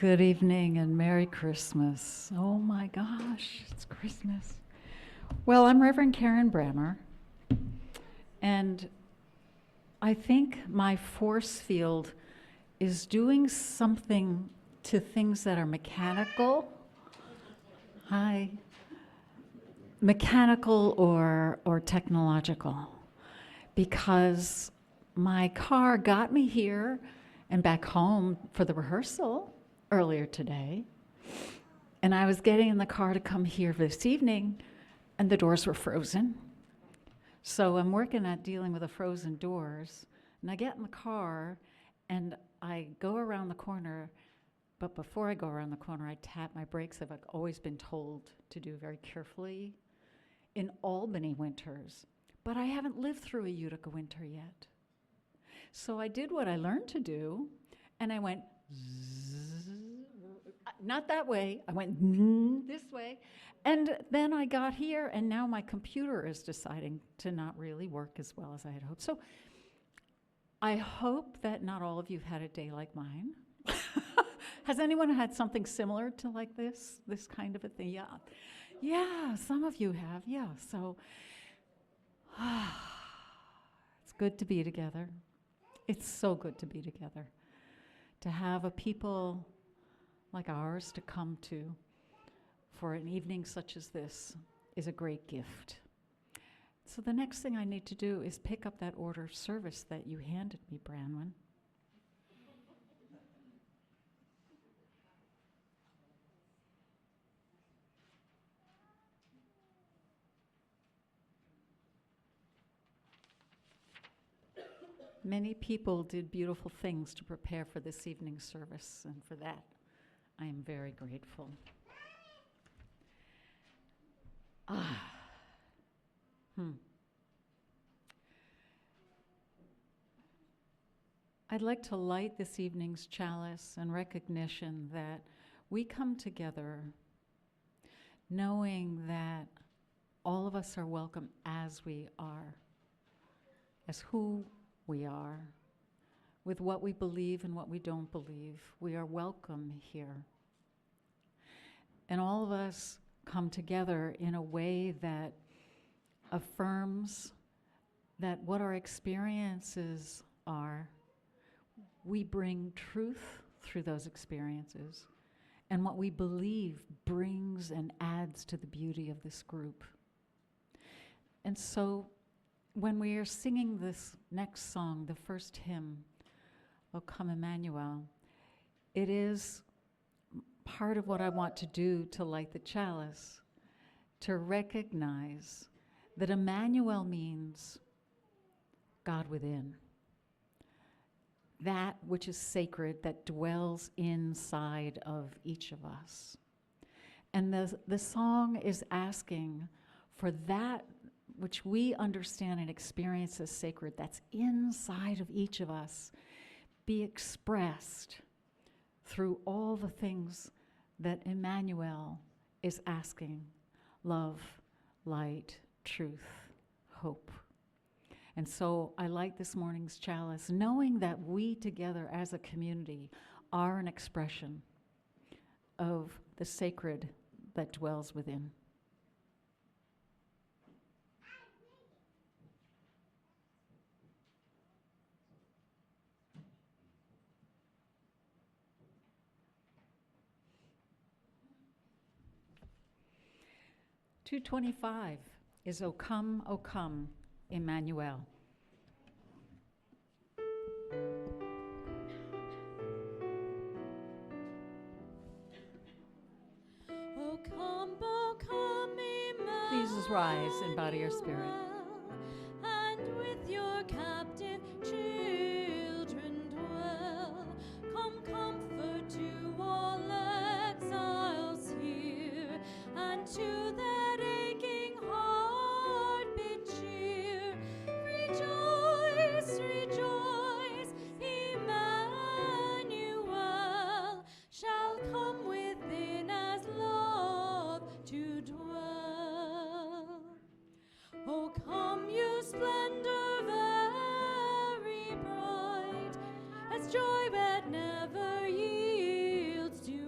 Good evening and Merry Christmas. Oh my gosh, it's Christmas. Well, I'm Reverend Karen Brammer, and I think my force field is doing something to things that are mechanical. Hi. Mechanical or technological. Because my car got me here and back home for the rehearsal earlier today. And I was getting in the car to come here this evening, and the doors were frozen. So I'm working at dealing with the frozen doors, and I get in the car, and I go around the corner, but before I go around the corner, I tap my brakes, I've always been told to do very carefully in Albany winters. But I haven't lived through a Utica winter yet. So I did what I learned to do, and I went zzz, not that way, I went this way, and then I got here, and now my computer is deciding to not really work as well as I had hoped. So I hope that not all of you have had a day like mine. Has anyone had something similar to like this kind of a thing? Yeah, yeah, some of you have, yeah, so it's good to be together. It's so good to be together. To have a people like ours to come to for an evening such as this is a great gift. So the next thing I need to do is pick up that order of service that you handed me, Branwen. Many people did beautiful things to prepare for this evening's service, and for that, I am very grateful. I'd like to light this evening's chalice in recognition that we come together knowing that all of us are welcome as we are, as who we are, with what we believe and what we don't believe. We are welcome here. And all of us come together in a way that affirms that what our experiences are, we bring truth through those experiences, and what we believe brings and adds to the beauty of this group. And so when we are singing this next song, the first hymn, O Come Emmanuel, it is part of what I want to do to light the chalice, to recognize that Emmanuel means God within, that which is sacred that dwells inside of each of us. And the song is asking for that which we understand and experience as sacred, that's inside of each of us, be expressed through all the things that Emmanuel is asking: love, light, truth, hope. And so I light this morning's chalice, knowing that we together as a community are an expression of the sacred that dwells within. (225) is O Come, Emmanuel. O come, Emmanuel. Please rise in body or spirit. And with your captive children dwell. Come comfort to all exiles here, and to that aching heart bid cheer. Rejoice, rejoice, Emmanuel shall come within as love to dwell. Oh, come, you splendor very bright, as joy that never yields to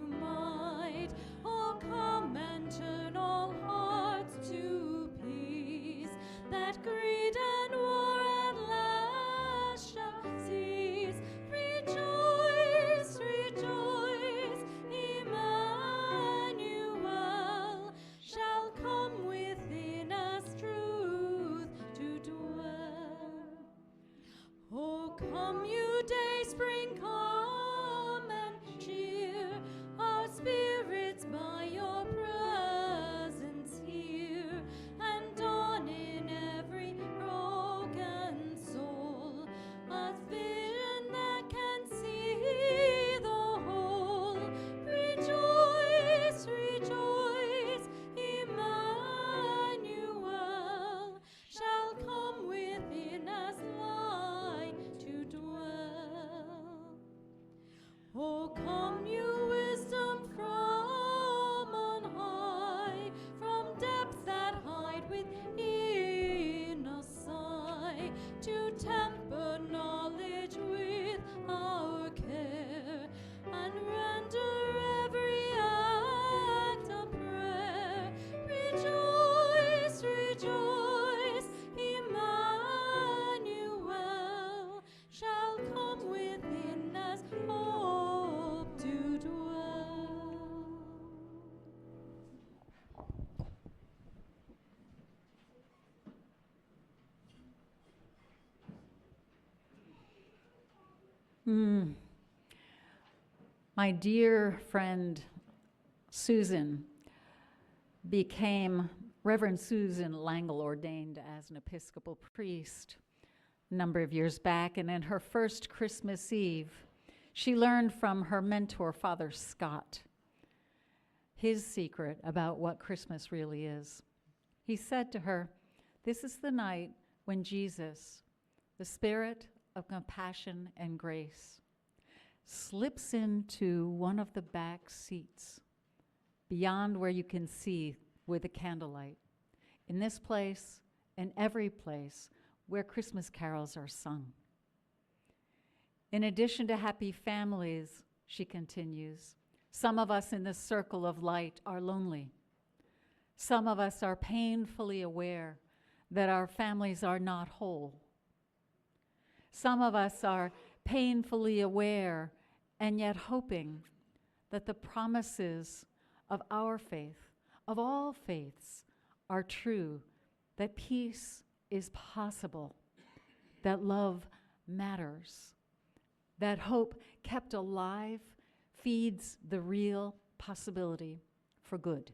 Come, you day spring, come and cheer our spirits by your presence here, and dawn in every broken soul a vision that can see the whole. Rejoice, rejoice, Emmanuel shall come within us light to dwell. Oh, come, you wisdom from on high, from depths that hide within a sigh, to temper knowledge with our care, and render every act a prayer. Rejoice, rejoice, Emmanuel shall come within us, hope to dwell. My dear friend Susan became Reverend Susan Langle, ordained as an Episcopal priest a number of years back, and in her first Christmas Eve, she learned from her mentor, Father Scott, his secret about what Christmas really is. He said to her, "This is the night when Jesus, the Spirit of compassion and grace, slips into one of the back seats beyond where you can see with the candlelight. In this place and every place where Christmas carols are sung. In addition to happy families," she continues, "some of us in this circle of light are lonely. Some of us are painfully aware that our families are not whole. Some of us are painfully aware and yet hoping that the promises of our faith, of all faiths, are true, that peace is possible, that love matters, that hope kept alive feeds the real possibility for good.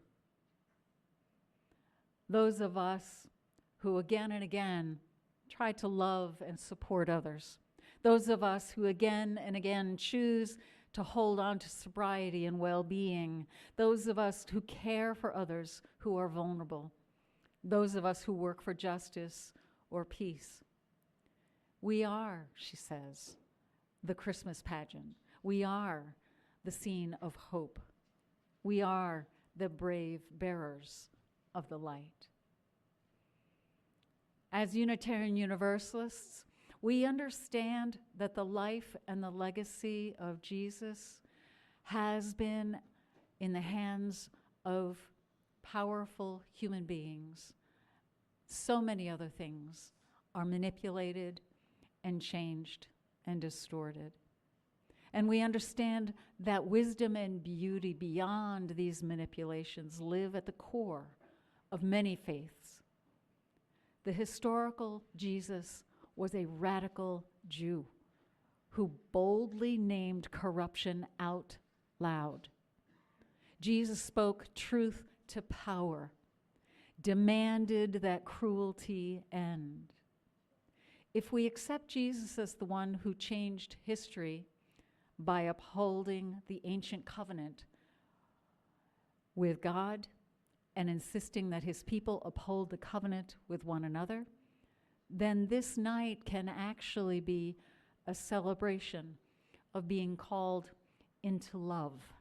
Those of us who again and again try to love and support others, those of us who again and again choose to hold on to sobriety and well-being, those of us who care for others who are vulnerable, those of us who work for justice or peace. We are," she says, "the Christmas pageant. We are the scene of hope. We are the brave bearers of the light." As Unitarian Universalists, we understand that the life and the legacy of Jesus has been in the hands of powerful human beings. So many other things are manipulated and changed and distorted. And we understand that wisdom and beauty beyond these manipulations live at the core of many faiths. The historical Jesus was a radical Jew who boldly named corruption out loud. Jesus spoke truth to power, demanded that cruelty end. If we accept Jesus as the one who changed history by upholding the ancient covenant with God and insisting that his people uphold the covenant with one another, then this night can actually be a celebration of being called into love.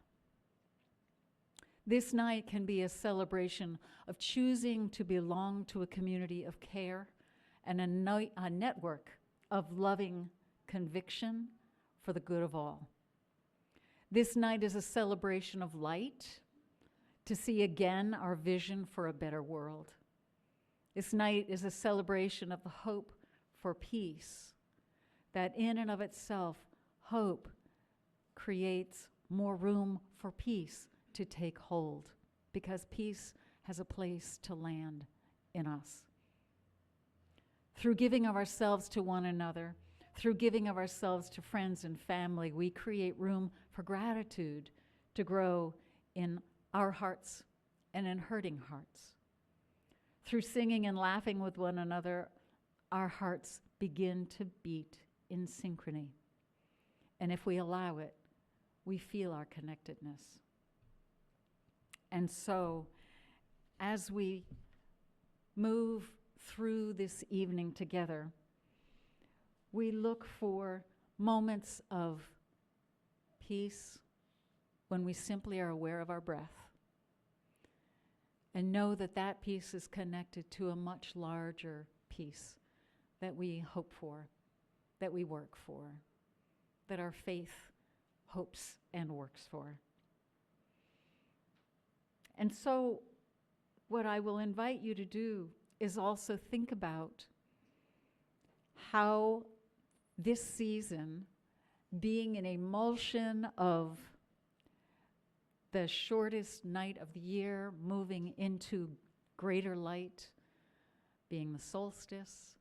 This night can be a celebration of choosing to belong to a community of care and a network of loving conviction for the good of all. This night is a celebration of light, to see again our vision for a better world. This night is a celebration of the hope for peace, that in and of itself, hope creates more room for peace to take hold, because peace has a place to land in us. Through giving of ourselves to one another, Through giving of ourselves to friends and family, we create room for gratitude to grow in our hearts and in hurting hearts. Through singing and laughing with one another, our hearts begin to beat in synchrony. And if we allow it, we feel our connectedness. And so, as we move through this evening together, we look for moments of peace when we simply are aware of our breath and know that that peace is connected to a much larger peace that we hope for, that we work for, that our faith hopes and works for. And so what I will invite you to do is also think about how this season, being an emulsion of the shortest night of the year, moving into greater light, being the solstice,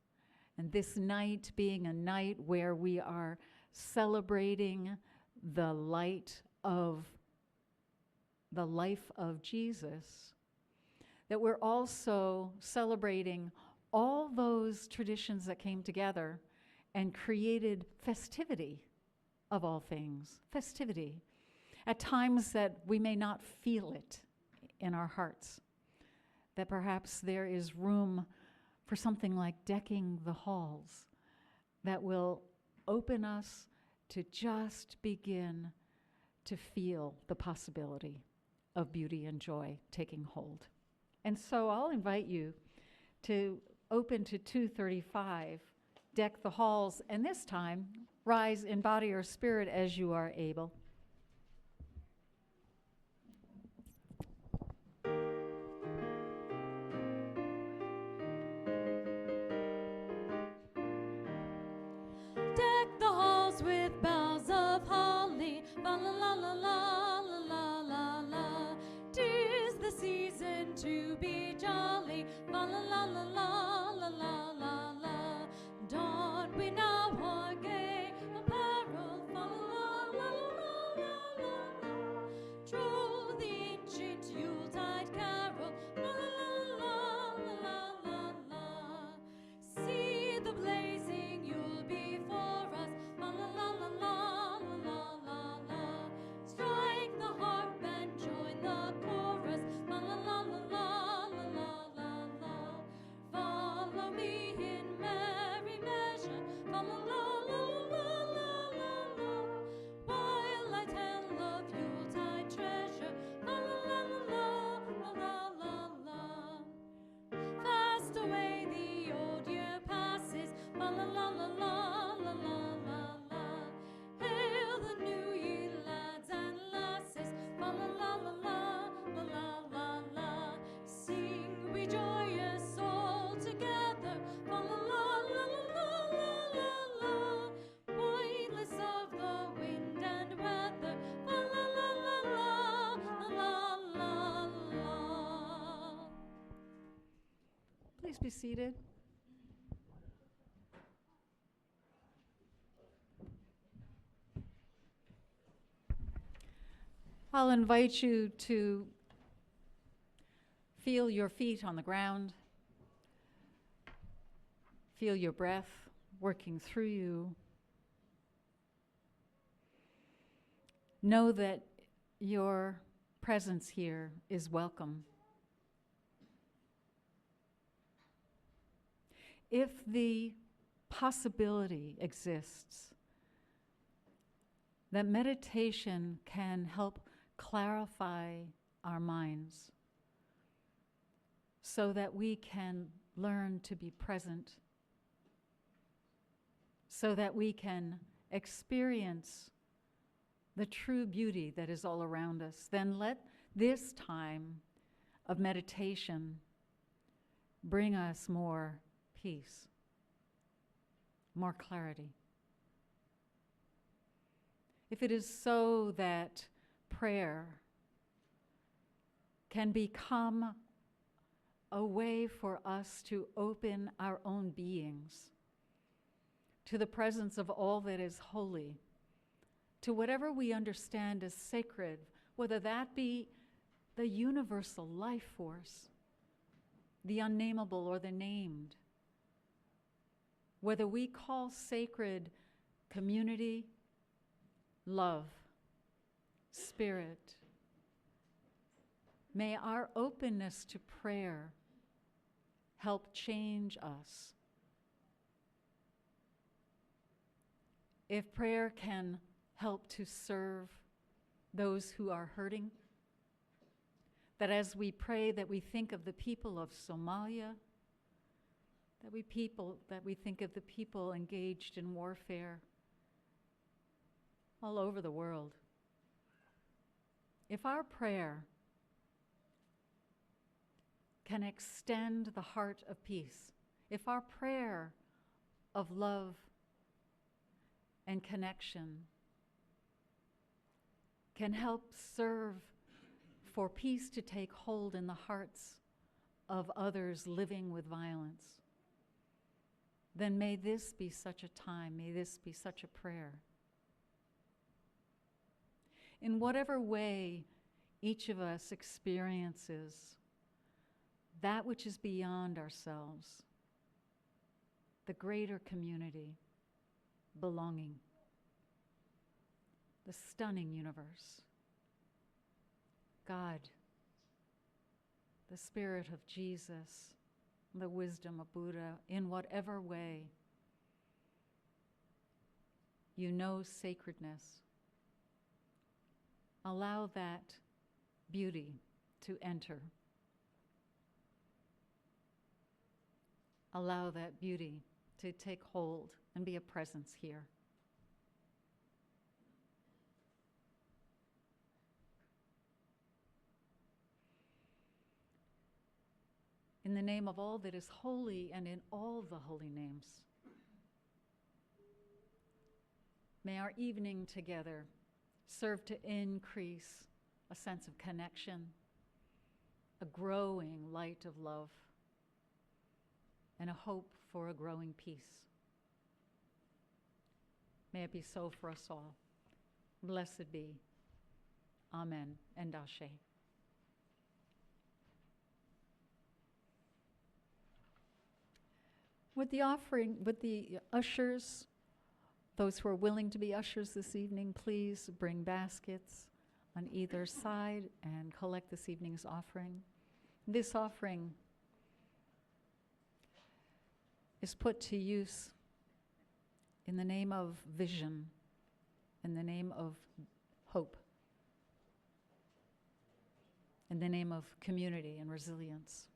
and this night being a night where we are celebrating the light of the life of Jesus, that we're also celebrating all those traditions that came together and created festivity of all things, festivity, at times that we may not feel it in our hearts, that perhaps there is room for something like decking the halls that will open us to just begin to feel the possibility of beauty and joy taking hold. And so I'll invite you to open to 235, Deck the Halls, and this time, rise in body or spirit as you are able. Deck the halls with boughs of holly, la la la la la la la la. 'Tis the season to be jolly, la la la la la la la la la. Don we now our gay apparel, la la la la la la la. Troll the ancient Yuletide carol, la la la la la la la. See the blazing Yule before us, la la la la la la la la. Strike the harp and join the chorus, la la la la la la la la. Follow me in merry measure, la la la la la la la la. While I tell of Yuletide treasure, la la la la la la la la. Fast away the old year passes, la la la la la la la la la. Hail the new year, lads and lasses, la la la la la la la la la. Sing we joyous all together, la la la la la la la la. Mindless of the wind and weather, la la la la la la la la. Please be seated. I'll invite you to feel your feet on the ground, feel your breath working through you. Know that your presence here is welcome. If the possibility exists that meditation can help clarify our minds so that we can learn to be present, so that we can experience the true beauty that is all around us, then let this time of meditation bring us more peace, more clarity. If it is so that prayer can become a way for us to open our own beings, to the presence of all that is holy, to whatever we understand as sacred, whether that be the universal life force, the unnameable or the named, whether we call sacred community, love, spirit. May our openness to prayer help change us. If prayer can help to serve those who are hurting, that as we pray that we think of the people of Somalia, that we think of the people engaged in warfare all over the world. If our prayer can extend the heart of peace, if our prayer of love and connection can help serve for peace to take hold in the hearts of others living with violence, then may this be such a time, may this be such a prayer. In whatever way each of us experiences that which is beyond ourselves, the greater community, belonging, the stunning universe, God, the Spirit of Jesus, the wisdom of Buddha, in whatever way you know sacredness, allow that beauty to enter. Allow that beauty to take hold and be a presence here. In the name of all that is holy and in all the holy names, may our evening together serve to increase a sense of connection, a growing light of love, and a hope for a growing peace. May it be so for us all. Blessed be. Amen and Ashe. With the ushers, those who are willing to be ushers this evening, please bring baskets on either side and collect this evening's offering. This offering is put to use in the name of vision, in the name of hope, in the name of community and resilience.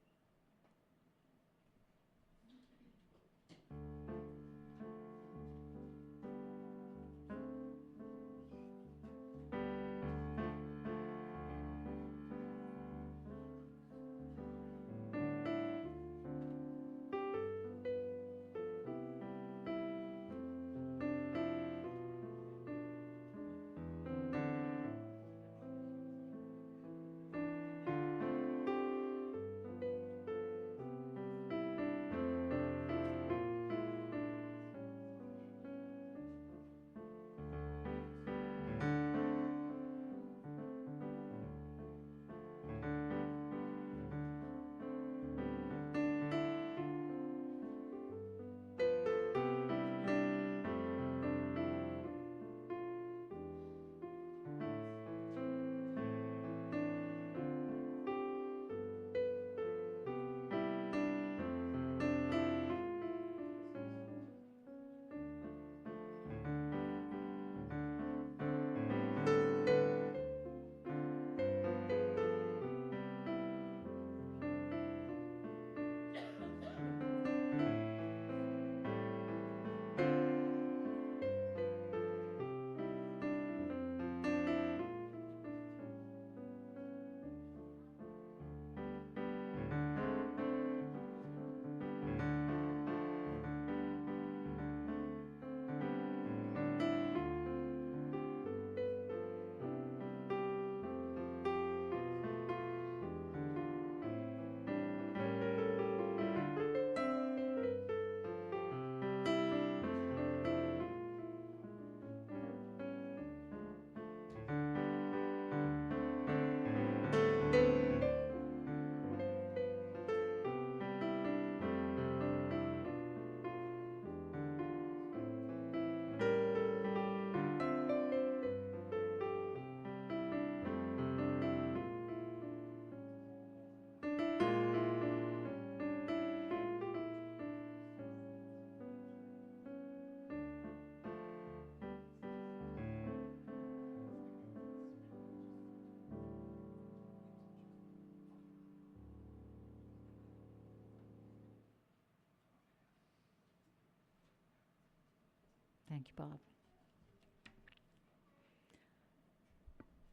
Thank you, Bob.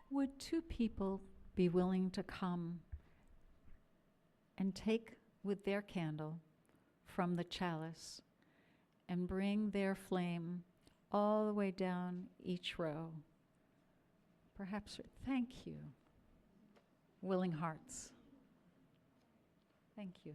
Would two people be willing to come and take with their candle from the chalice and bring their flame all the way down each row? Perhaps, thank you. Willing hearts. Thank you.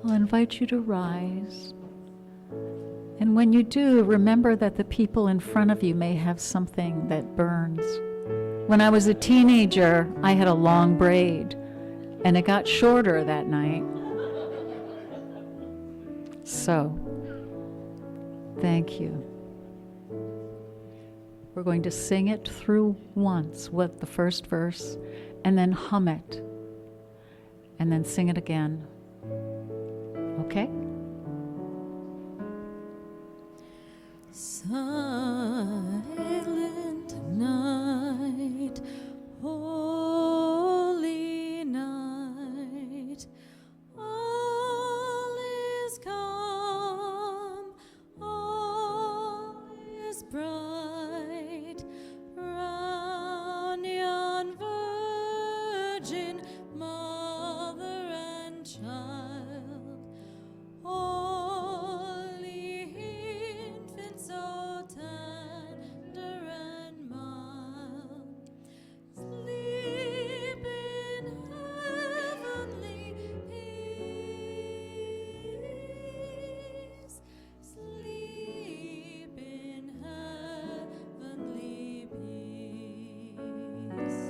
I'll invite you to rise. And when you do, remember that the people in front of you may have something that burns. When I was a teenager, I had a long braid, and it got shorter that night. So, thank you. We're going to sing it through once with the first verse, and then hum it, and then sing it again. Okay? Silent night, holy night, all is calm, all is bright, round yon virgin mother and child, holy infant so tender and mild, sleep in heavenly peace, sleep in heavenly peace.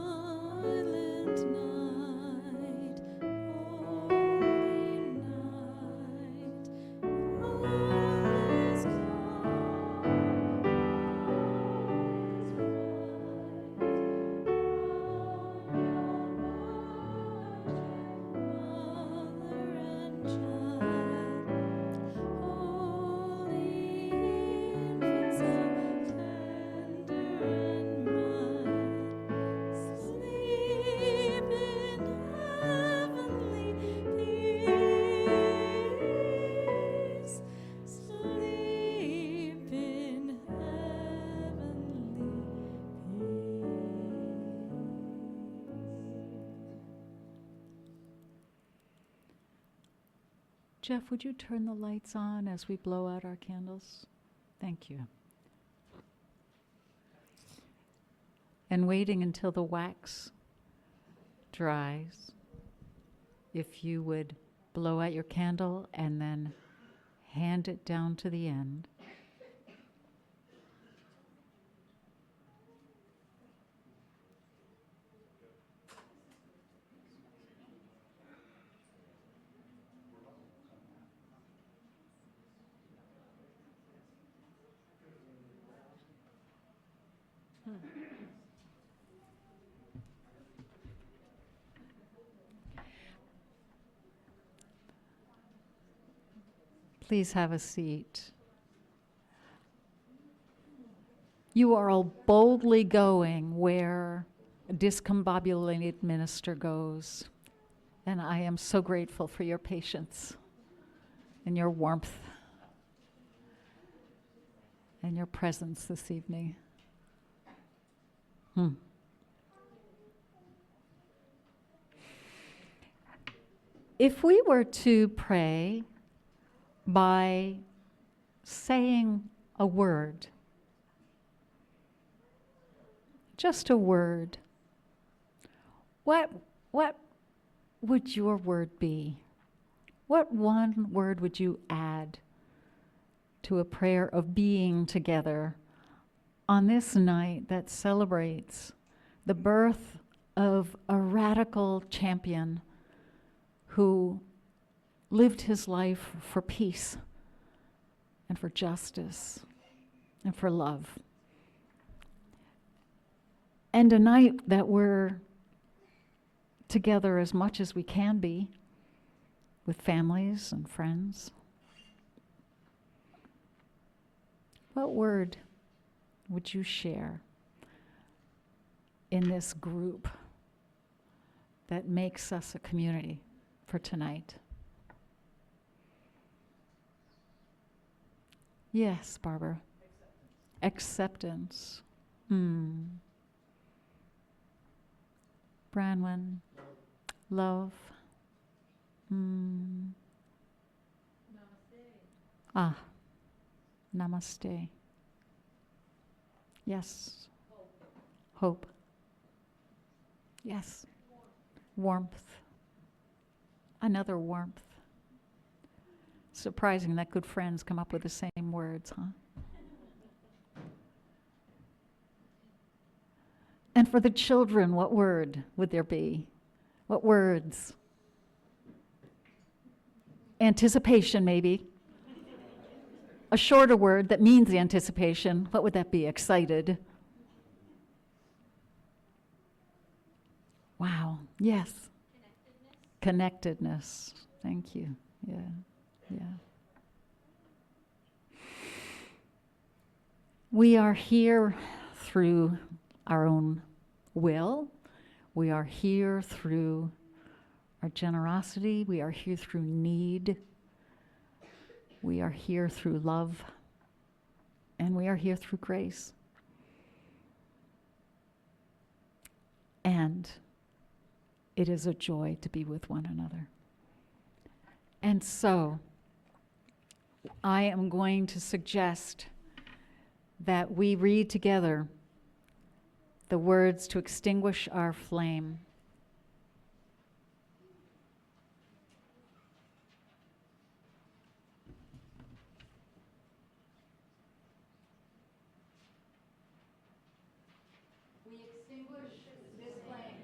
Silent night, holy night, all is calm, all is bright, mother and child, holy infant so tender and mild, sleep in heavenly peace, sleep in heavenly Jeff, would you turn the lights on as we blow out our candles? Thank you. And waiting until the wax dries, if you would blow out your candle and then hand it down to the end. Please have a seat. You are all boldly going where a discombobulated minister goes. And I am so grateful for your patience and your warmth and your presence this evening. If we were to pray by saying a word, just a word, what would your word be? What one word would you add to a prayer of being together on this night that celebrates the birth of a radical champion who lived his life for peace and for justice and for love? And a night that we're together as much as we can be with families and friends. What word would you share in this group that makes us a community for tonight? Yes, Barbara. Acceptance. Branwen. Love. Namaste. Yes. Hope. Yes. Warmth. Another warmth. Surprising that good friends come up with the same words, huh? And for the children, what word would there be? What words? Anticipation, maybe. A shorter word that means anticipation. What would that be? Excited. Wow. Yes. Connectedness. Thank you. Yeah. We are here through our own will. We are here through our generosity. We are here through need. We are here through love. And we are here through grace. And it is a joy to be with one another. And so, I am going to suggest that we read together the words to extinguish our flame. We extinguish this flame.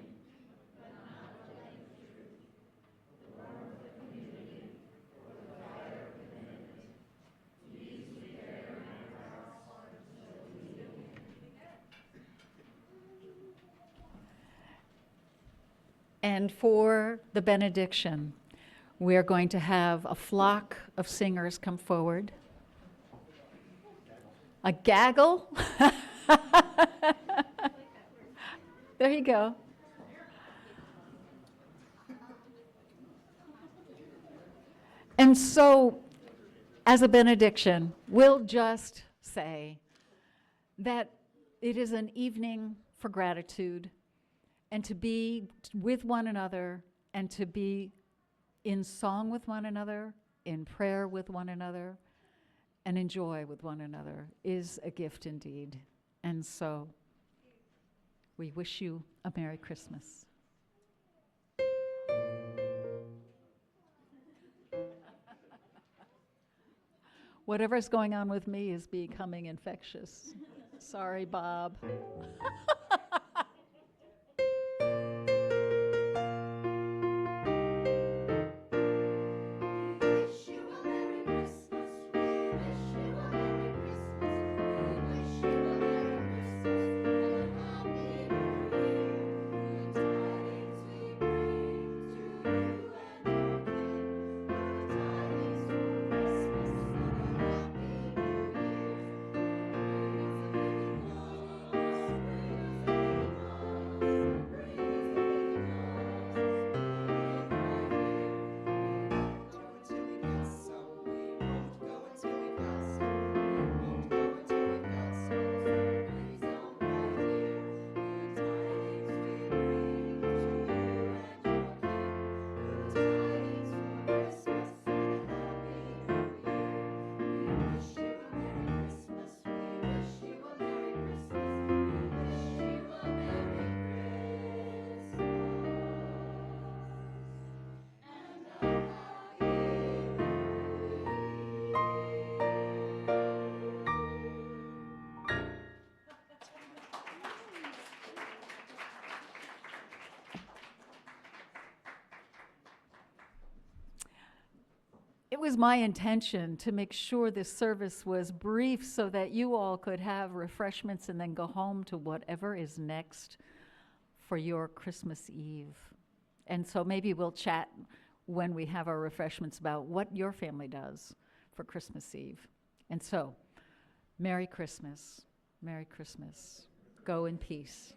And for the benediction, we are going to have a flock of singers come forward. A gaggle? There you go. And so, as a benediction, we'll just say that it is an evening for gratitude and to be with one another and to be in song with one another, in prayer with one another, and in joy with one another is a gift indeed. And so we wish you a Merry Christmas. Whatever's going on with me is becoming infectious. Sorry, Bob. it was my intention to make sure this service was brief so that you all could have refreshments and then go home to whatever is next for your Christmas Eve. And so maybe we'll chat when we have our refreshments about what your family does for Christmas Eve. And so, Merry Christmas. Merry Christmas. Go in peace.